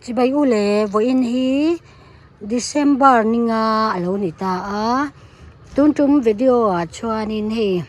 chỉ bay u lệ vô in hi December ninga alo ni ta a tun tum video a chuan in hi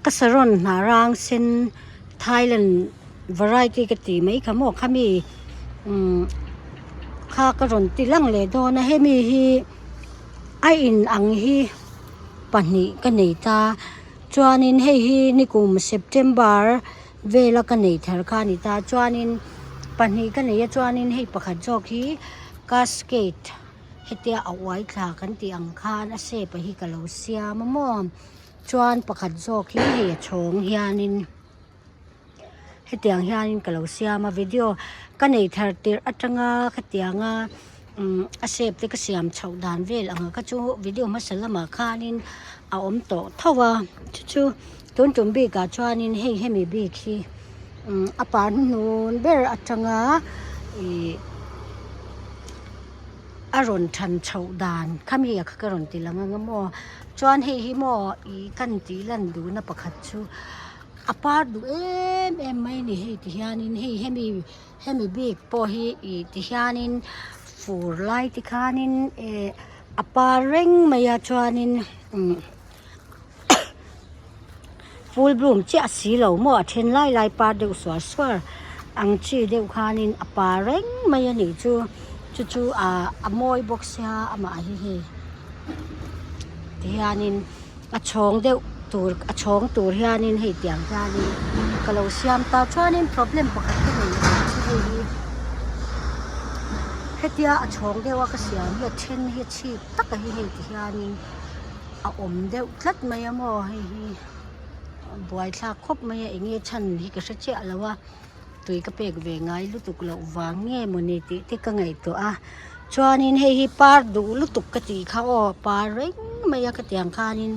ka Saron hnahrang sen Thailand variety ka ti mai khamo khami kha ka ron ti lang le do na hemi hi ai in ang hi pani ka nei ta chuan in hei hi nikum September vela ka nei thar kha ni ta chuan in pani ka nei chuan in hei pakhat jok hi cascade hetia awai thla kan ti ang khan a se pa hi ka lo sia mo chuan pakhat jok hi hei chhawng hianin hetiang hianin ka lo sia ma video ka nei thar tir atanga khatianga a sep te ka siam chho dan vel anga ka chu video masalama khanin a om to thowa chu tun tum bi ka chuanin hei hemi bi khi apan nun ber atanga aron than chho dan khami ya khakaron tilanga ngamo chuan hei hi mo I kan ti lan du na pakhat chu apar du em mai ni hei ti hianin hei hemi big po hi I ti hianin fur lai ti khanin apareng maya chuanin full bloom chi asi lo mo a then lai par deuh swar ang chi deuh khanin apareng maya ni chu a moi box ha ama hi ti hianin a chhawng deuh tur a chhawng tur hianin hei tiang hianin kalo siam ta chuanin problem pakhat ka nei hi hetia a chhawng deuh ka siam hi then hi chi tak hi hei ti hianin a om deuh tlat mai amo hi buai thla khop mai enge chan hi ka che alawa tui ka pek ve ngai lutuk lo wange moni ti te ka ngai to a chuanin hei hi par du lutuk ka ti kha o par reng mai ka tiang khanin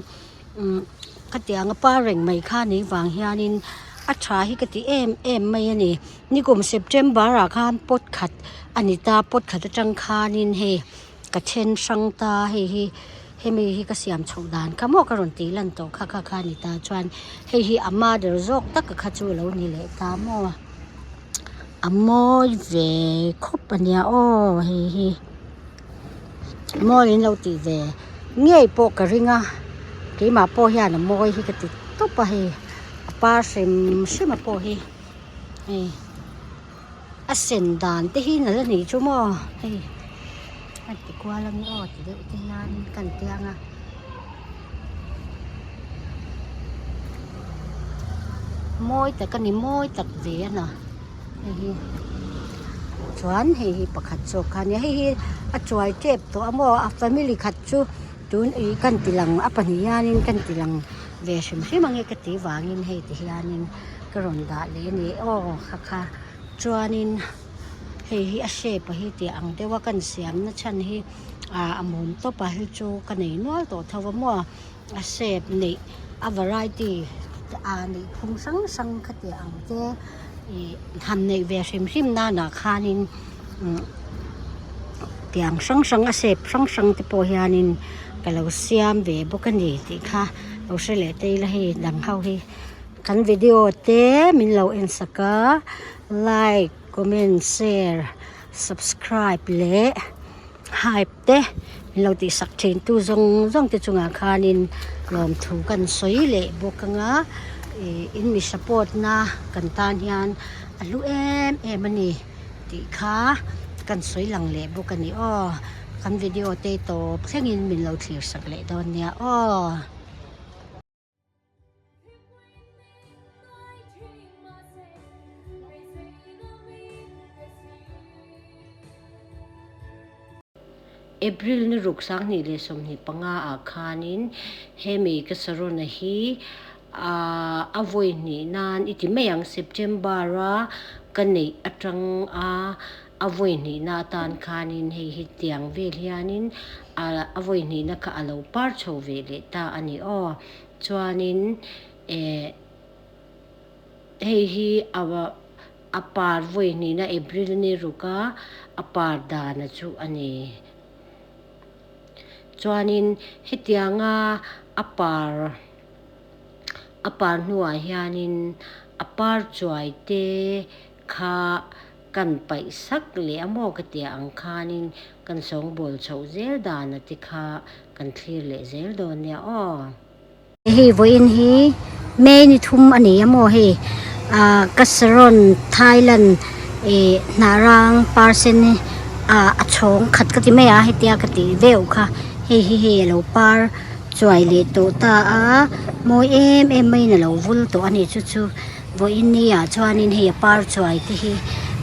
ka tiang par reng mai kha nei wang hianin a tha hi ka ti em mai ani nikum September a khan pot khat anita pot khat atang khanin he ka chen sang ta hi hemi hi ka siam chho dan kamo ka ron ti lan to kha ni ta chuan hei hi ama der zok tak ka chu lo ni le ta mo amoi ve khop ania o hi moi in lo ti ve ngei po ka ringa ke ma po hian moi hi ka ti to pa hi apa sim po hi a sen dan te hi na la ni chu mo hei at ti kwa lang ni o ti de ti yan kan tianga moi ta kan ni moi tak ve na hei chuan hei pakhat chu khan hei a chuai tep to amo a family khat chu tun kan tilang a panianin kan tilang ve sim ange ka ti wangin hei ti hianin karon da le ni o kha chuanin hei hi a shape hi ti ang dewa kan siam na chan hi amun to pa hi chu ka nei no to thawa mo a shape nei a variety ni khung sang khati ang te ham nei ve sim na khanin tiang sang a shape sang te po hianin kalo siam ve bokani ti kha lo se le te la hi dang hau hi kan video te min lo en saka like comment share subscribe le hype te min lo ti sak thin tu zong te chunga khanin lom thu kan soi le bokanga in mi support na kan tan hian alu em ani ti kha kan soi lang le bokani o kan video te to thlengin min lo thlir sak le don nia o April ni ruksang ni le som ni panga a khanin hemi ka Saron na hi avoi ni nan iti mayang September a kanei atang avoi ni na tan khanin hei hi tiang vel hianin avoi ni na ka alo par chho ve le ta ani o chuanin hei hi awa apar voi ni na April ni ruka apar da na chu ani chuanin hetianga apar nuai hianin apar chuai te kha กันไปสักเหลี่ยมอกเตียอังคานินกันสองบอลเฉาเซลดานติคากันทลีเลเซลโดนเนี่ยอ้อเฮ้ยวันนี้เมนิทุ่มอันนี้โมเฮกัสรอนไทยแลนด์หนารังปาร์เซนชงขัดกติไม่อาให้เตียกติเวลค่ะเฮ้เราปาร์จอยเลโตตาโมไม่น่ะเราวุลตัวอันนี้ชุวันนี้ชวนินเฮียปาร์จอยที่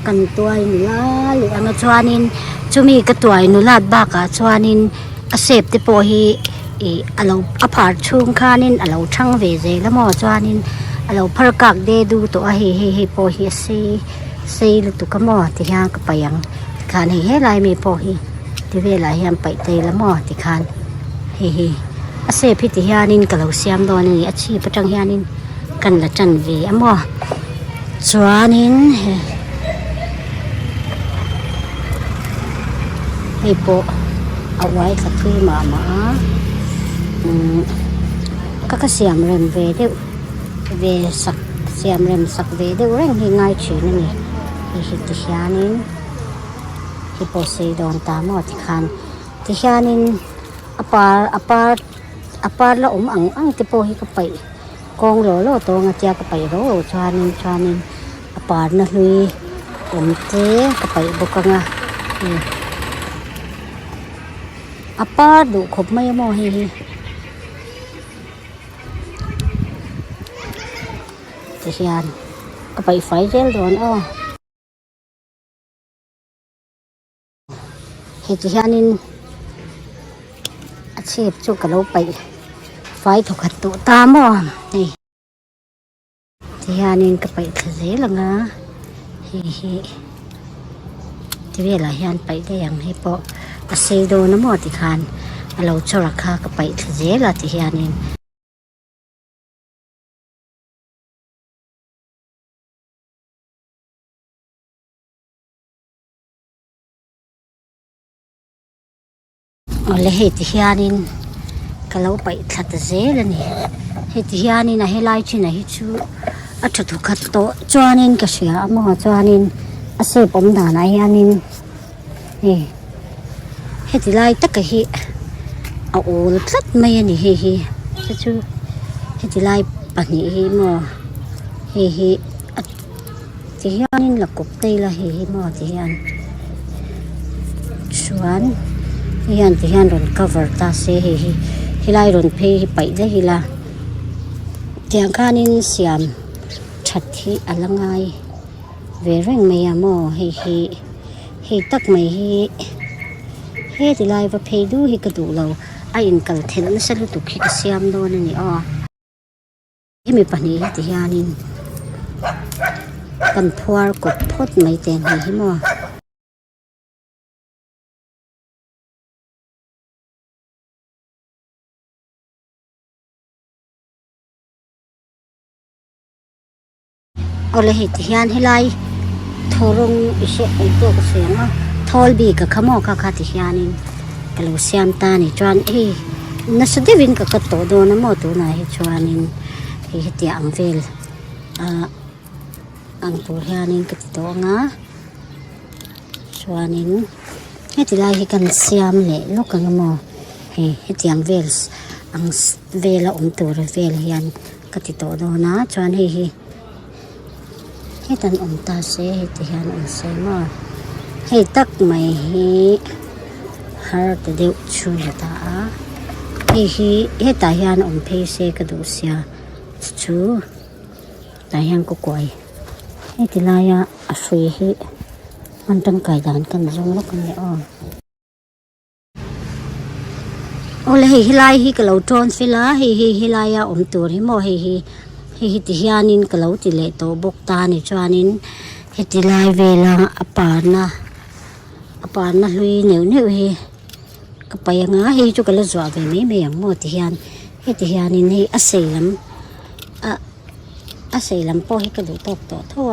กันตัวนี่ละหรืออันชวนินจุมีกตัวนุลาดบ้ากะชวนินเสพติโปฮีเราอพาร์ชุงคานินเราช่างเวเจแล้วมอชวนินเราพระกักเดดูตัวเฮโปฮีซีลุตุกมอที่ฮากไปยังคานเฮลายมีโปฮีที่เวลายังไปเตละมอที่คานเเสพพิธีฮานินกับเราเสียมโดนนี่อาชีพประจังฮานินกันละจันเวอมอชวนินให้โปเอาไว้สักทีมาก็เสียมเริ่มเวเดเวสักเสียมเริ่มสักเวเดเร่งให้ง่ายชื้นนี่ให้ติชานินให้โปเซดอนตามอติคันติชานินอปาร์ละอังติโปให้ก็ไปกองโลโตงาเจียก็ไปโรชานินอปาร์นะลุยเจก็ไปบุกงาอปาร์ดูขบไม่มอเฮติชานก็ไปไฟเจลโดนอ้อเฮติชานินอาชีพจุกกะโลไปไฟถูกขัดตัวตามอ่ะนี่ที่ฮานินก็ไปทะเลละงะที่เวลาฮานไปได้อย่างให้พออาเซโดน้ำมอติคานเราชราคาก็ไปทะเลละที่ฮานินเลยเหตุที่ฮานินก็เราไปทะเลละนี่เหตุที่ฮานินนะให้ไล่ชินะให้ชูอัดถูกขัดโตจวนินก็เสียมอจวนินอาเซปอมด่านะฮานินนี่เฮติไลตักกะฮิเอาโอลพลัดไม่ยันนี่จะชูเฮติไลปะนี่มอที่ฮานินหลักกบเตยละมอที่ฮานชวนที่ฮานโดน cover ตาเซฮิไลโดนเพย์ไปได้ฮิลาเจียงคานินเสียมชัดที่อะไรไงเวรงไม่ยามอให้ตักไม่ให้ที่ไลว่าเพดูให้กระดูเราไอ้อินกัลเทนนั่นสรุปตุกให้กระเสียมโดนนี่อ้อให้มีปัญหาที่ยานินกันพัวกดพดไม่เต็มให้มอเอาเลยเหตุที่ยานให้ไล่ทอรงอิเชไอตัวกระเสียงทอลบีกับขมอกค่ะที่ยานินกลัวเสียมตานี่จวนนัสเดวินกับกระโตโดนน้ำมอตัวไหนจวนนินเหตุอังเวลอังตัวยานินกับตัวงาจวนนินเหตุไล่ให้กันเสียมเละลูกกันมอเหตุอังเวลอังเวลตัวเวลยันกับตัวโดนนะจวนให้ตันตาเสที่ฮานเสมาให้ตักไม่ฮาร์ดเดียวชูยตาให้ตาฮานเพเสกดูเสียชูตาฮานก็กวยให้ที่ลายอาศัยให้มันตั้งกายดานกันจงลูกกันเลยโอ้เลยให้ลายให้กับเราทอนเวลาให้ลายตัวให้หมอให้ที่ฮานินกับเราติเลโตบกตานี่จวนินให้ที่ลายเวลาอปานะลุยเหนียวก็ไปยังให้จุกละจวบไม่อย่างหมดที่ฮานให้ที่ฮานินให้อาศัยลำพอให้กระดูกตกต่อทั่ว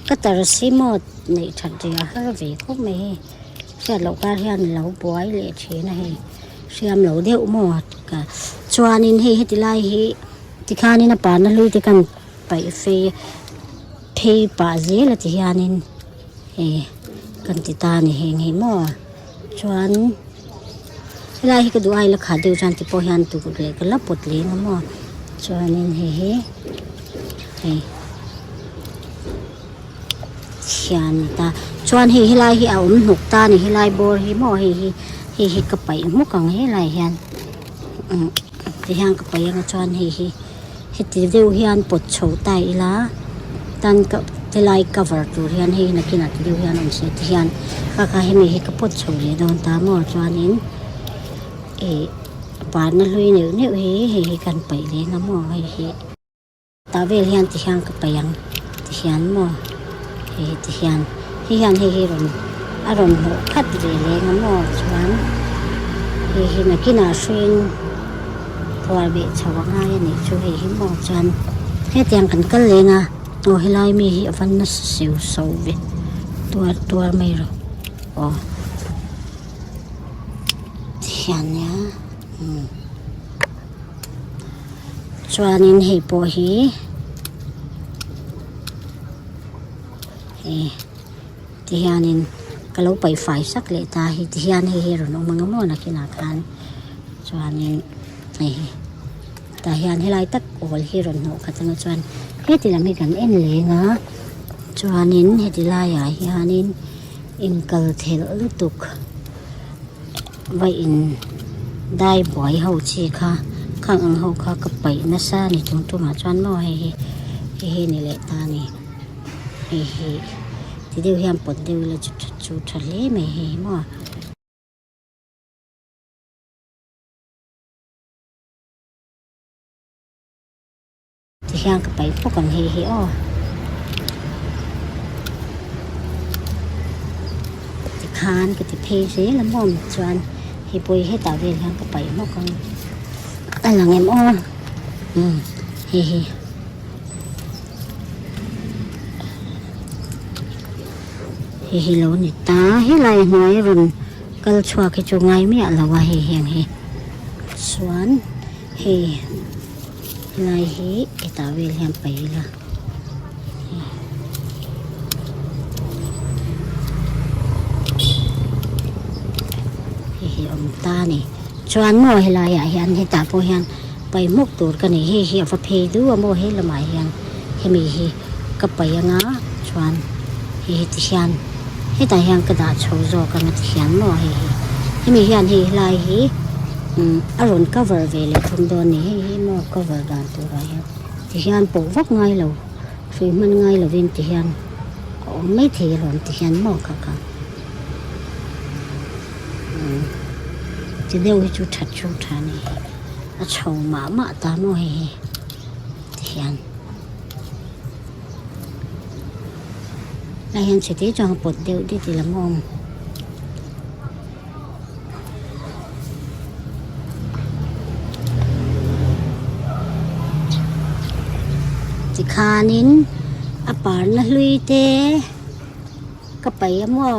ก็แต่ละสิหมดในฉันจะหาเวก็ไม่แค่เราการฮานเราป่วยเลยเช่นให้เชื่อมเราเดียวหมดก็จวนินให้ที่ลายให้ที่ข้านี่นะป่านั่นลุยที่กันไปเพย์ป่าเจละที่ฮานิน กันติตานี่เฮงเฮหม้อชวนเวลาที่กระดูไอละขาเดียวจันติโปหันตุกเลยก็ลับปดเลยนะหม้อชวนนี่เชียนตาชวนเฮลายเฮเอาหนุกตานี่เฮลายโบเฮหม้อเฮกระไปมุกังเฮลายเฮียนที่เฮียนกระไปยังชวนเฮติเดียวเฮียนปดโฉตายละตันก็ที่ไล่ cover ตัวเฮียนให้นักกินนักเดียวเฮียนองเสียที่เฮียนข้าให้มีให้กระปุกโฉเลยโดนตามหมอจวนนี้ป่านนั้นลุยเนี่ยให้กันไปเลยนะหมอให้ตาเวลเฮียนที่เฮียนก็ไปยังที่เฮียนหมอที่เฮียนให้รอนอารมณ์คัดเลยนะหมอจวนให้นักกินนักช่วยพอเบะชาวง่ายนี่ช่วยให้หมอจวนให้เตียงกันเลยนะโอ้ให้ไล่มีฟันนัสเสียวโซเวตัวไม่รู้อ๋อที่อันเนี้ยชวนนินให้ปอฮีที่อันนินก็เราไปฝ่ายสักเลยตาที่อันให้เราน้องมังงอนักกินอาคารชวนนินแต่ที่อันให้ไล่ตักโอ้ให้เราหนูกันตั้งชวนเฮ็ดที่เราไม่กันเอ็นเลยนะชวนนินเฮ็ดที่ไล่ใหญ่เฮียนินอินเกลเทลลุตุกไว้อินได้บ่อยเฮาชีค่ะข้างอังเฮาค่ะกับไปนะซ่านี่จงตัวมาชวนน้อยให้นี่แหละตานี่ให้ที่เดียวเฮียมปนเดียวเลยจุดทะเลไม่ให้มั่วที่เฮียงกับไปพวกกันให้อ้อที่คานกับที่เพเสียละม่อมชวนให้ปุยให้ตาเรียนเฮียงกับไปพวกกันแต่หลังเอ็มอ้อเฮ้โลนี่ตาเฮ้ไรน้อยรุนก็ชัวร์แค่จงไงไม่อะละว่าเฮียงสวนไรไอตาเวลเฮียงไปละอมตานี่ชวนโม่ให้ลายเฮียนให้ตาโพเฮียนไปมุกตูดกันนี่เฮียฟัดเพย์ดูว่าโม่ให้ละหมายเฮียนให้มีก็ไปยังนะชวนติเฮียนให้ตาเฮียนกระดาษโชว์โจกันติเฮียนโม่ให้มีเฮียนให้ลายอารมณ์ cover เวลทุ่มโดนนี่ให้โม่ cover ด้านตัวไรติเฮียนปลูกวักไงเราช่วยมันไงเราวินติเฮียนไม่เทหล่นติเฮียนโม่ค่ะจะเดี๋ยวให้จุดทัดนี่ชาวหมาตาโม่ให้เทียนแล้วยังเสร็จที่จองปวดเดียวได้ทีละมองจิคานินอปาร์นลุยเตก็ไปมั่ว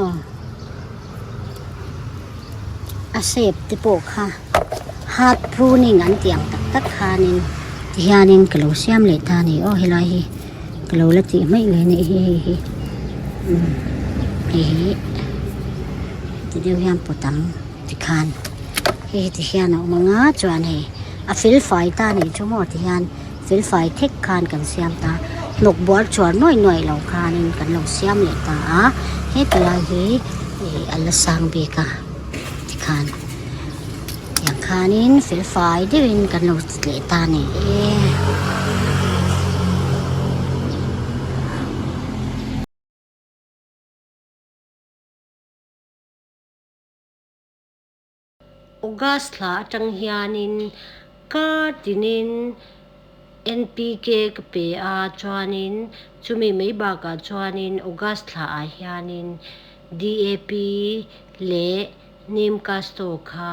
อาเสพติโปค่ะฮาร์ดพรูนิ่งอันเตียงตักคานินที่ฮานินกะโลเซียมเลยตานี่โอ้เฮลายกะโลละติไม่เลยนี่ที่เดียวยามปวดตังที่คานที่ฮานออกมางาจวนให้ฟิลไฟตานี่ชั่วโมงที่ฮานฟิลไฟเทคคานกันเซียมตาหนกบัวจวนน้อยเหล่าคานินกันเหล่าเซียมเลยตาให้ตลาดอัลสังเบกาอย่างคานินฟิลไฟได้วินกันเราเลตานี่ออกัสลาจังเฮียนินกาดินิน NPK กเปอาจวานินจุมีไม่บากาจวานินออกัสลาอาเฮียนิน DAP เลนิมคาสโตคา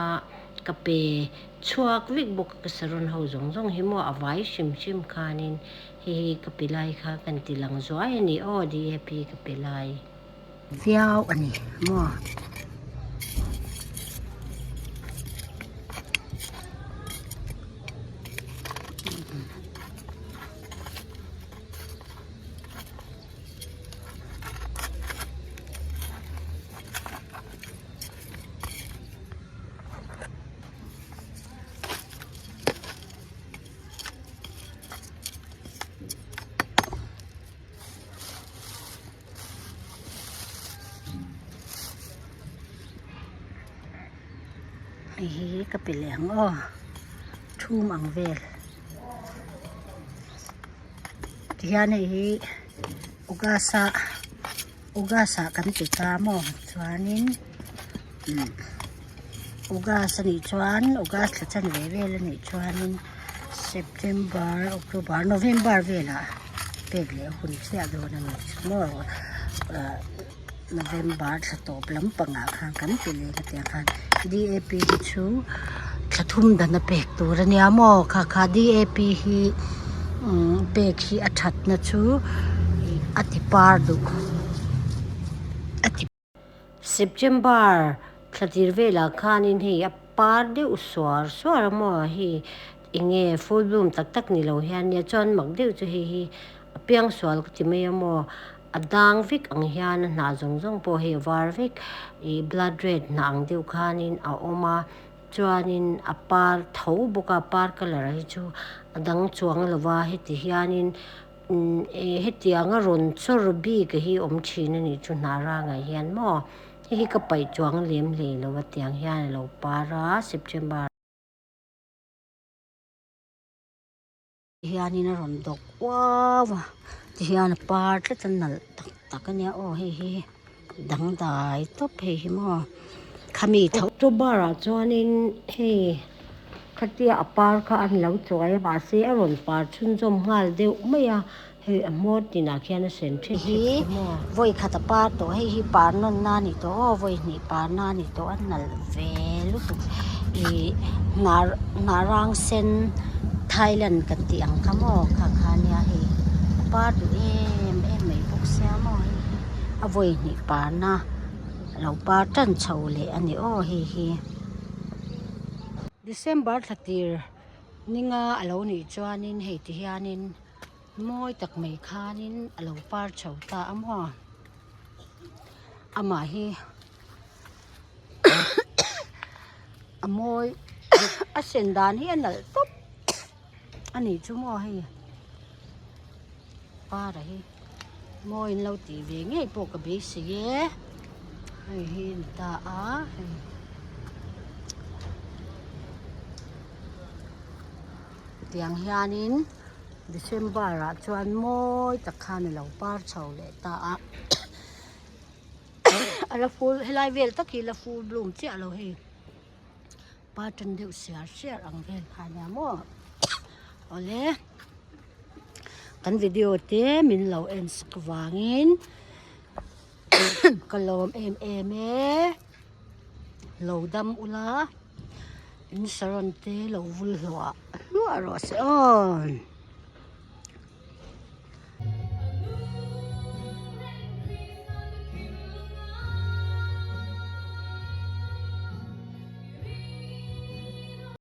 กเปชัวกวิกบุกกสรุนเฮาจงหิมัวอวัยชิมคานินกเปไลค่ะกันติลังจอยนี่โอ DAP กเปไลเฟี้ยวอันนี้มัว hi kapileng thum ang vel hian hi ugasa kan ti ta mo chuanin ugasa ni chuan ugas la chan ve vel ni chuanin September October November vela pek le hun sia do na ni mo November sa top lam panga khang kan pile ka te khan DAP chu thathum dan na pek tur ania mo kha DAP hi pek hi athat na chu atipar du September thatir vela khanin hi apar de uswar mo hi inge full bloom tak ni lo hian nia chon mak deuh chu hi apiang swal ti mai mo adang vik ang hian na zong po hi war vik I blood red na ang deuh khanin a oma chuanin apar tho boka par color hi chu adang chuang lova hi ti hianin heti anga ron chor bi ka hi om thina ni chu hnahrang a hian mo hi ka pai chuang lem le lo wa tiang hian lo para September hianin a ron dok wow ti hian par tla chan nal tak ania hi dang dai top hi mo khami tho October a chuanin hei khatia apar kha an lo chuai ma se a ron par chun jom ngal deuh mai a hei a mod ni na khian a sen the hi voi khata par to hi par non na ni to voi ni par na ni to an nal ve lu tu hnahrang sen Thailand kan ti ang kamo khania hi par du em mai bok sia mo a voi ni par na lo par tan chho le ani hi December thatir ninga alo ni chuanin hei ti hianin moi tak mai khanin alo par chho ta amo ama hi amoi a sendan hi anal top ani chu mo hi para hi moi lo ti ve nge po ka be si ye hi ta a tiang hianin December a chuan moi tak khan lo par chho le ta a ala full helai vel taki la full bloom chi alo hi pa tan deuh share ang vel khania mo ole kan video te min lo en skwangin kalom em lo dam ula in Saron te lo vul hwa ro se on